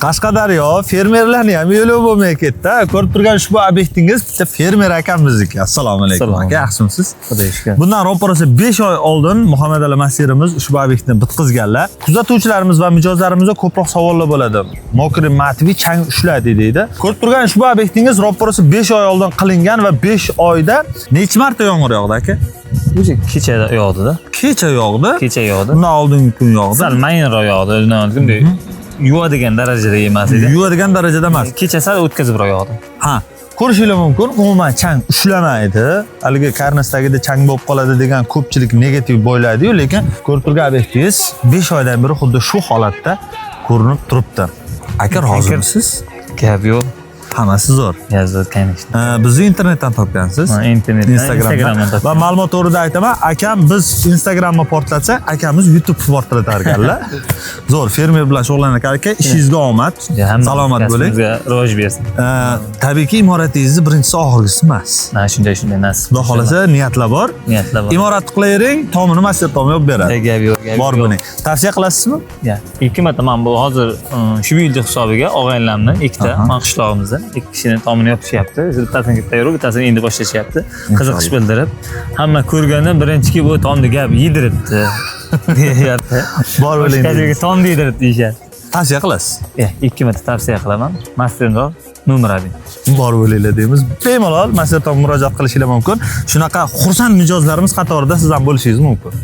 Qashqadaryo fermerlarni ham yo'li bo'lmay ketdi. Ko'rib turgan ushbu obyektingiz bitta fermer akamizniki. Assalomu alaykum aka, yaxshimisiz? Xudoga shukr. Bundan ro'parasi 5 oy oldin Muhammad Ali Masirimiz ushbu obyektni bitkizganlar. Kuzatuvchilarimiz va mijozlarimizga ko'proq savollar bo'ladi. Mokri matvi chang ushladi deydi. Ko'rib turgan ushbu obyektingiz ro'parasi 5 oy oldin qilingan va 5 oyda necha marta yomg'ir yog'di aka? O'zi kecha yog'di-da. Kecha yog'di. Kecha yog'di. Bundan oldingi kun yog'di. Sal mayinroq yog'di. Bunday yuvadigan darajada emas edi. Yuvadigan darajada emas. Kecha sal o'tkazibroq yog'di. Ha, ko'rishingiz mumkin, umuman chang ushlamaydi. Haligi karnasdagida chang bo'lib qoladi degan ko'pchilik negativ bo'ylaydi-yu, lekin ko'rib turgan obyektingiz 5 oydan beri xuddi shu holatda ko'rinib turibdi. Aka, rozimisiz? Gap yo'q. Hammasi zo'r. Yozib kanishdi. Bizni internetdan topgansiz. Internetdan, Instagramdan topgan. Va ma'lumot to'g'rida aytaman, akam biz Instagramni portlatsak, akamiz YouTube portlatar ekanlar. Zo'r, fermer bilan shug'ullanar aka, ishingizga omad, salomat bo'ling. Sizga rivoj bersin. Tabiiyki, imoratingizni birinchisi oxirgisi emas. Shunday nasib. Xudo xolasa niyatlar bor. Niyatlar bor. Imorat qilavering, tomini masjid tomi yopib beradi. Gap yo'q, gap yo'q. Bor buning. Tavsiya qilasizmi? Ya, ikki marta men bu hozir shu yilda hisobiga og'aynilarni ikkita men qishlog'imizda ikki kishini tomini yopishyapti. Bittasini tayyor, bittasini endi boshlashyapti. Qiziqish bildirib, hamma ko'rganda birinchiki bu tomni gap yediribdi deyapti. Bor bo'ling. Boshqalarga tomni yediribdi deyishadi. Tavsiya qilasiz? Ikki marta tavsiya qilaman. Masterno nomeradi. Bor bo'linglar deymiz. Bemalol masjid tomon murojaat qilishingiz mumkin. Shunaqa xursand mijozlarimiz qatorida siz ham bo'lishingiz mumkin.